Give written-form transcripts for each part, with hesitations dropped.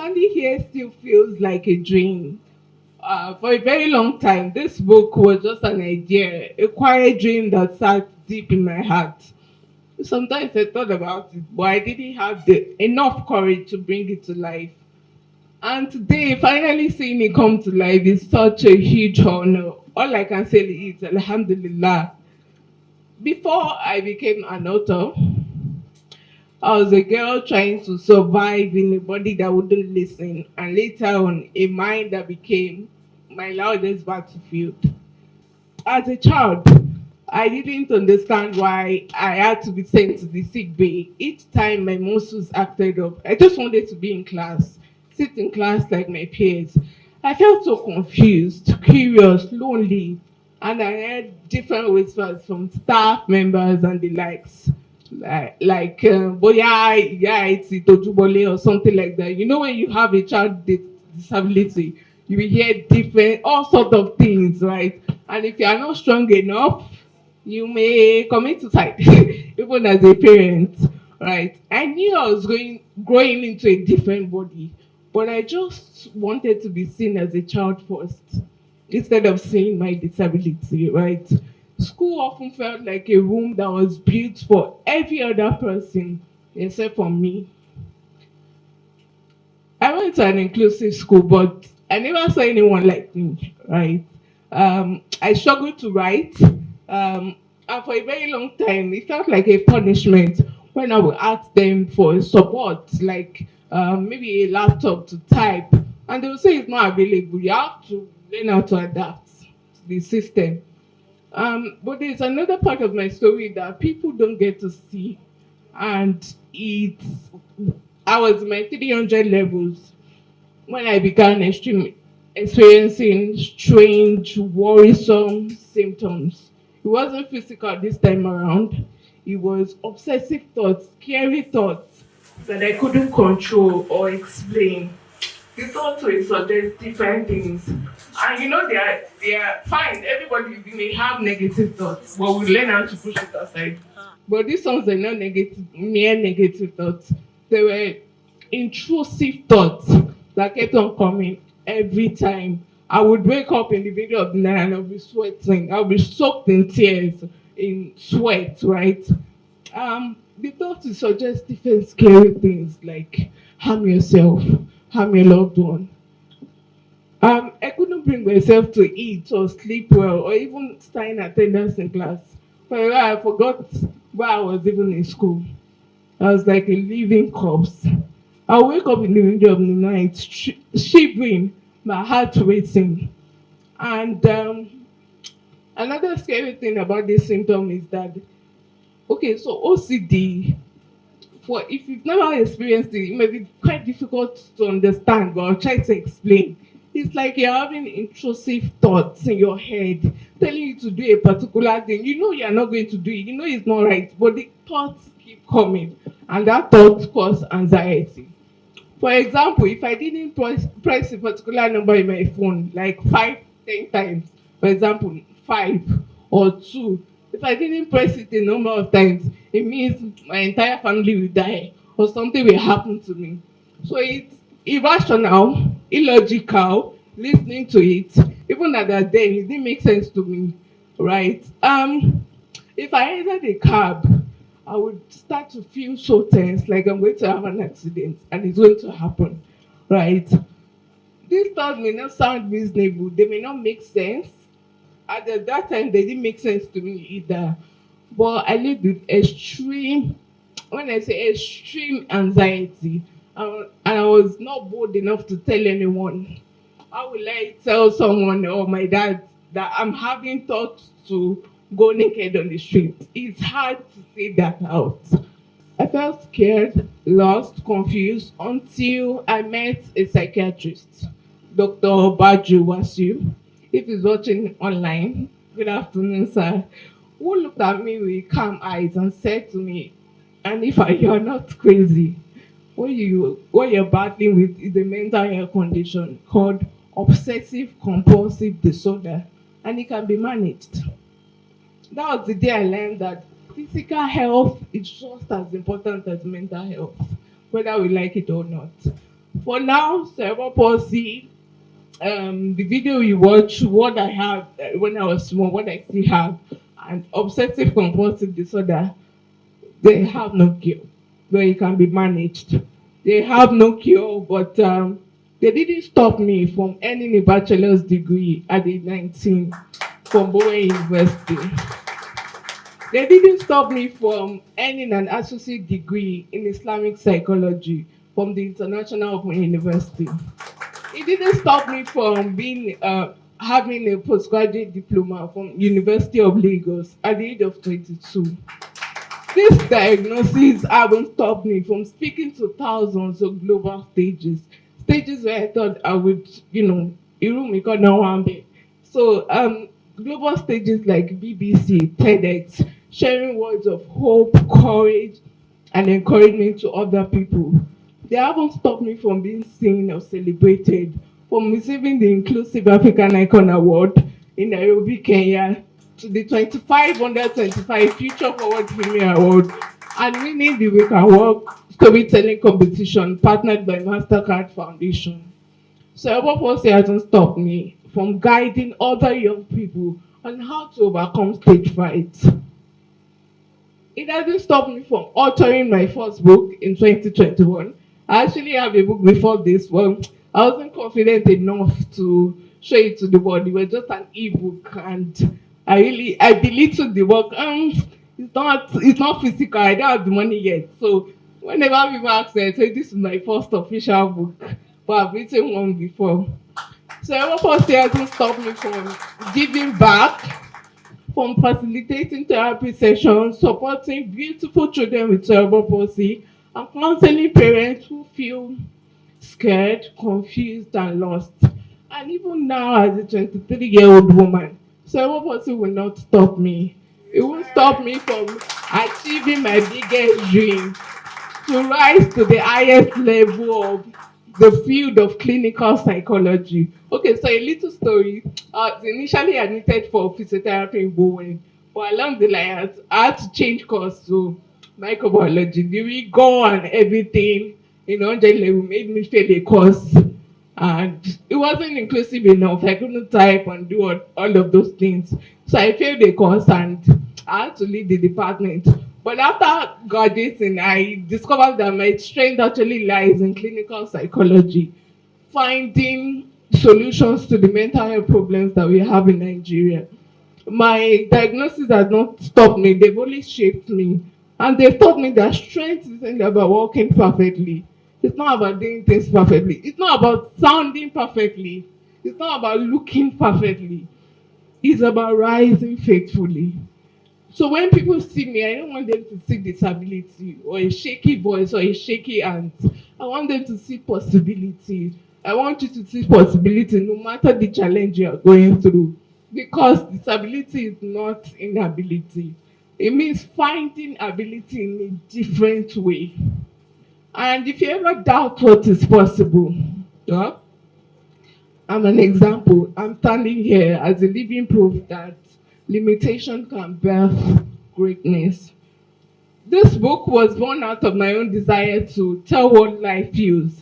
standing here still feels like a dream. For a very long time, this book was just an idea, a quiet dream that sat deep in my heart. Sometimes I thought about it, but I didn't have the enough courage to bring it to life. And today, finally seeing it come to life is such a huge honor. All I can say is Alhamdulillah. Before I became an author, I was a girl trying to survive in a body that wouldn't listen, and later on, a mind that became my loudest battlefield. As a child, I didn't understand why I had to be sent to the sick bay. Each time my muscles acted up, I just wanted to be in class, sit in class like my peers. I felt so confused, curious, lonely, and I heard different whispers from staff members and the likes. Boya, yeah, it's Itojubole or something like that. You know, when you have a child with disability, you will hear different, all sort of things, right? And if you are not strong enough, you may commit suicide, even as a parent, right? I knew I was growing into a different body, but I just wanted to be seen as a child first, instead of seeing my disability, right? School often felt like a room that was built for every other person except for me. I went to an inclusive school, but I never saw anyone like me, right? I struggled to write, and for a very long time, it felt like a punishment when I would ask them for support, like maybe a laptop to type, and they would say it's not available. You have to learn how to adapt to the system. But there's another part of my story that people don't get to see, and it's I was in my 300 levels when I began experiencing strange, worrisome symptoms. It wasn't physical this time around. It was obsessive thoughts, scary thoughts that I couldn't control or explain. The thoughts will suggest different things. And you know they are fine. Everybody may have negative thoughts, but we learn how to push it aside. But these ones are not negative, mere negative thoughts. They were intrusive thoughts that kept on coming every time. I would wake up in the middle of the night and I'll be sweating. I'll be soaked in tears, in sweat, right? The thought to suggest different scary things like harm yourself, harm your loved one. I couldn't bring myself to eat or sleep well or even stay in attendance in class. For a while, I forgot why I was even in school. I was like a living corpse. I'll wake up in the middle of the night, shivering, my heart racing. And another scary thing about this symptom is that, okay, so OCD, for if you've never experienced it, it may be quite difficult to understand, but I'll try to explain. It's like you're having intrusive thoughts in your head telling you to do a particular thing. You know you're not going to do it, you know it's not right, but the thoughts keep coming, and that thought cause anxiety. For example, if I didn't press a particular number in my phone like 5, 10 times, for example, 5 or 2, if I didn't press it a number of times, it means my entire family will die or something will happen to me. So it's irrational, illogical, listening to it, even at that day, it didn't make sense to me, right? If I entered a cab, I would start to feel so tense, like I'm going to have an accident and it's going to happen, right? These thoughts may not sound reasonable, they may not make sense. At that time, they didn't make sense to me either. But I lived with extreme, when I say extreme anxiety, and I was not bold enough to tell anyone. How will I tell someone or my dad that I'm having thoughts to go naked on the street? It's hard to say that out. I felt scared, lost, confused until I met a psychiatrist, Dr. Baju Wasu. If he's watching online, good afternoon, sir. Who looked at me with calm eyes and said to me, Anifa, you're not crazy. What you're battling with is a mental health condition called obsessive compulsive disorder, and it can be managed. That was the day I learned that physical health is just as important as mental health, whether we like it or not. For now, cerebral palsy, the video you watch, what I have when I was small, what I still have, and obsessive compulsive disorder, they have no cure, but it can be managed. They have no cure, but they didn't stop me from earning a bachelor's degree at age 19 from Bowen University. They didn't stop me from earning an associate degree in Islamic psychology from the International Open University. It didn't stop me from being having a postgraduate diploma from University of Lagos at the age of 22. This diagnosis haven't stopped me from speaking to thousands of global stages, stages where I thought I would, Irumi Konawambe. So, global stages like BBC, TEDx, sharing words of hope, courage, and encouragement to other people. They haven't stopped me from being seen or celebrated, from receiving the Inclusive African Icon Award in Nairobi, Kenya, to the 25 under 25 Future Forward Premier Award, and winning the We Can Work storytelling competition partnered by MasterCard Foundation. Cerebral palsy hasn't stopped me from guiding other young people on how to overcome stage fright. It hasn't stopped me from authoring my first book in 2021. I actually have a book before this one. I wasn't confident enough to show it to the world. It was just an ebook, and I belittled the work. It's not physical. I don't have the money yet. So whenever people ask me, I say this is my first official book, but I've written one before. So Ever First hasn't stopped me from giving back, from facilitating therapy sessions, supporting beautiful children with cerebral palsy, and counseling parents who feel scared, confused, and lost. And even now, as a 23-year-old woman, cerebral palsy will not stop me. It won't stop me from achieving my biggest dream, to rise to the highest level of the field of clinical psychology. Okay, so a little story. I was initially admitted for physiotherapy in Bowen, but along the line, I had to change course to microbiology. The rigor and everything, 100 level made me fail a course, and it wasn't inclusive enough. I couldn't type and do all of those things. So I failed the course and I had to leave the department. But after graduating, I discovered that my strength actually lies in clinical psychology, finding solutions to the mental health problems that we have in Nigeria. My diagnosis has not stopped me, they've only shaped me. And they've taught me that strength isn't about walking perfectly. It's not about doing things perfectly. It's not about sounding perfectly. It's not about looking perfectly. It's about rising faithfully. So when people see me, I don't want them to see disability or a shaky voice or a shaky hand. I want them to see possibility. I want you to see possibility no matter the challenge you are going through. Because disability is not inability. It means finding ability in a different way. And if you ever doubt what is possible, yeah, I'm an example. I'm standing here as a living proof that limitation can birth greatness. This book was born out of my own desire to tell what life feels,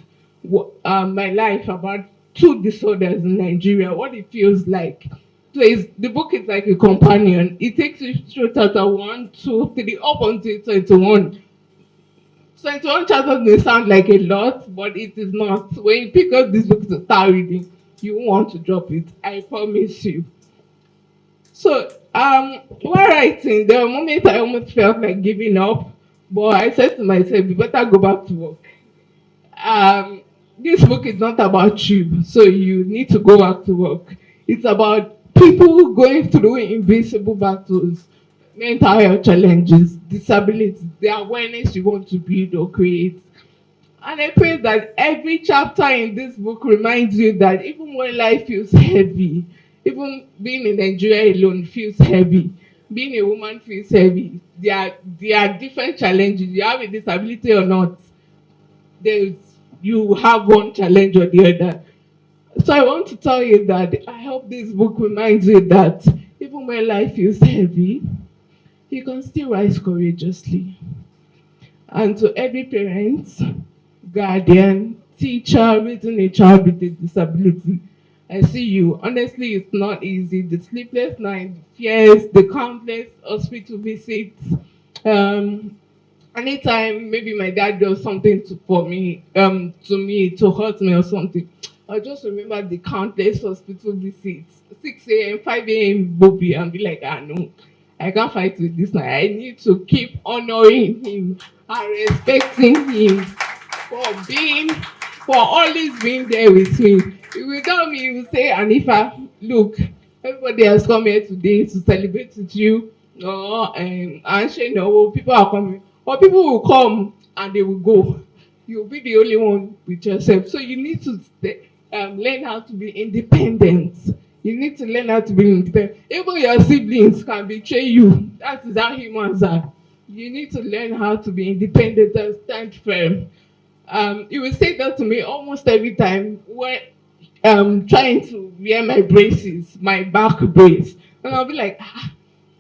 my life about two disorders in Nigeria, what it feels like. So the book is like a companion. It takes you through chapter 1, 2, 3, up until 21. 21 chapters may sound like a lot, but it is not. When you pick up this book to start reading, you won't want to drop it. I promise you. So, while writing, there were moments I almost felt like giving up, but I said to myself, you better go back to work. Um, this book is not about you, so you need to go back to work. It's about people going through invisible battles, mental health challenges, disabilities, the awareness you want to build or create. And I pray that every chapter in this book reminds you that even when life feels heavy, even being in Nigeria alone feels heavy, being a woman feels heavy. There are different challenges. You have a disability or not, there's you have one challenge or the other. So I want to tell you that I hope this book reminds you that even when life feels heavy, you can still rise courageously. And to every parent, guardian, teacher raising a child with a disability. I see you. Honestly, it's not easy. The sleepless nights, the fears, the countless hospital visits. Um, Anytime maybe my dad does something for me, to me to hurt me or something, I just remember the countless hospital visits, 6 a.m., 5 a.m. Bobby, and be like, ah no, I can't fight with this now. I need to keep honoring him and respecting him for being, for always being there with me. If you tell me, you will say, Anifa, look, everybody has come here today to celebrate with you. Or and say no, people are coming. But people will come and they will go. You'll be the only one with yourself. So you need to learn how to be independent. You need to learn how to be independent. Even your siblings can betray you. That is how humans are. You need to learn how to be independent and stand firm. You will say that to me almost every time when trying to wear my braces, my back brace. And I'll be like,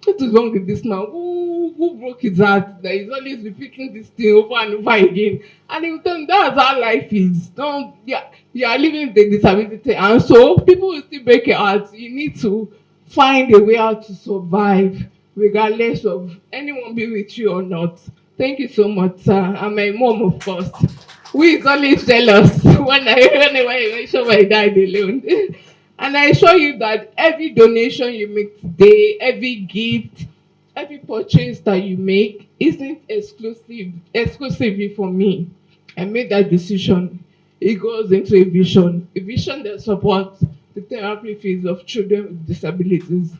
what is wrong with this man? Who broke his heart? That he's always repeating this thing over and over again. And he will tell me that's how life is. Don't, yeah, you are living with the disability. And so people will still break your heart. You need to find a way how to survive, regardless of anyone being with you or not. Thank you so much, sir. And my mom, of course, who is always jealous whenever I mention my dad alone. And I assure you that every donation you make today, every gift, every purchase that you make isn't exclusively for me. I made that decision. It goes into a vision that supports the therapy fees of children with disabilities.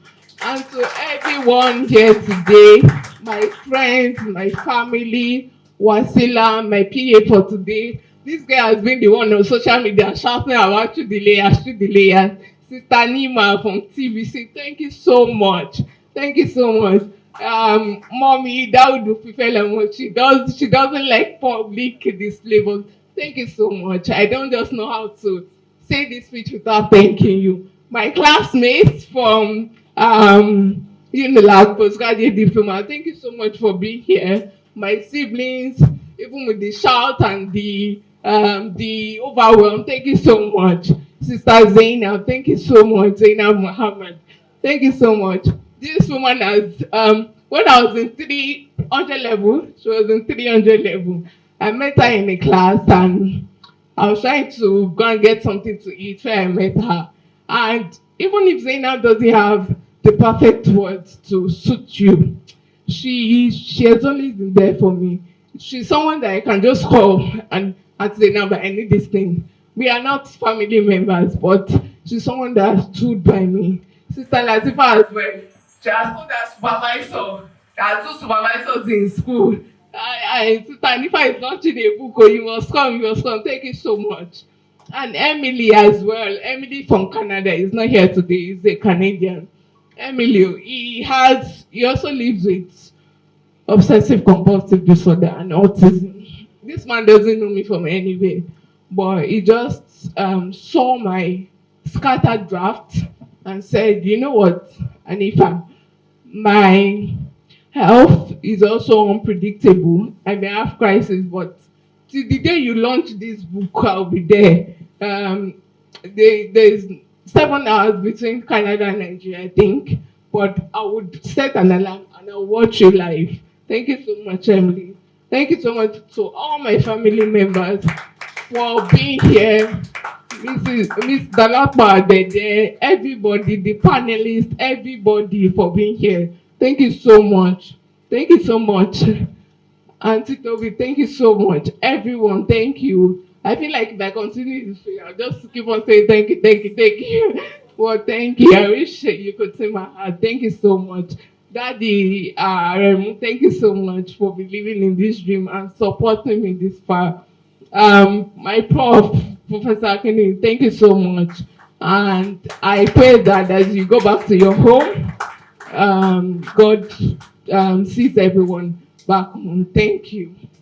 And to everyone here today, my friends, my family, Wasila, my PA for today, this guy has been the one on social media shouting about Chudilea, Chudilea. Sister Nima from TVC, thank you so much. Thank you so much. Mommy, that would do prefer she doesn't like public display, but thank you so much. I don't just know how to say this speech without thanking you. My classmates from Unilag postgraduate diploma, thank you so much for being here. My siblings, even with the shout and the overwhelm, thank you so much. Sister Zainab, thank you so much. Zainab Muhammad, thank you so much. This woman has, when I was in 300 level, she was in 300 level. I met her in a class and I was trying to go and get something to eat where I met her. And even if Zainab doesn't have the perfect words to suit you, she has always been there for me. She's someone that I can just call and say, "Now, but I need this thing." We are not family members, but she's someone that stood by me. Sister Latifa as well. She has put her supervisor. There are two supervisors in school. Sister Latifa is launching a book. Oh, you must come, you must come. Thank you so much. And Emily as well. Emily from Canada is not here today. He's a Canadian. Emilio, he also lives with obsessive compulsive disorder and autism. This man doesn't know me from anywhere, but he just saw my scattered draft and said, you know what, Anifa, my health is also unpredictable. I may have crisis, but till the day you launch this book, I'll be there. There's 7 hours between Canada and Nigeria, I think. But I would set an alarm and I'll watch you live. Thank you so much, Emily. Thank you so much to all my family members for being here. Miss Dalapa, everybody, the panelists, everybody for being here. Thank you so much. Thank you so much. Auntie Toby, thank you so much. Everyone, thank you. I feel like if I continue this way, I'll just keep on saying thank you, thank you, thank you. Well, thank you. I wish you could see my heart. Thank you so much. Daddy, thank you so much for believing in this dream and supporting me this far. My prof, Professor Akini, thank you so much. And I pray that as you go back to your home, God sees everyone back home. Thank you.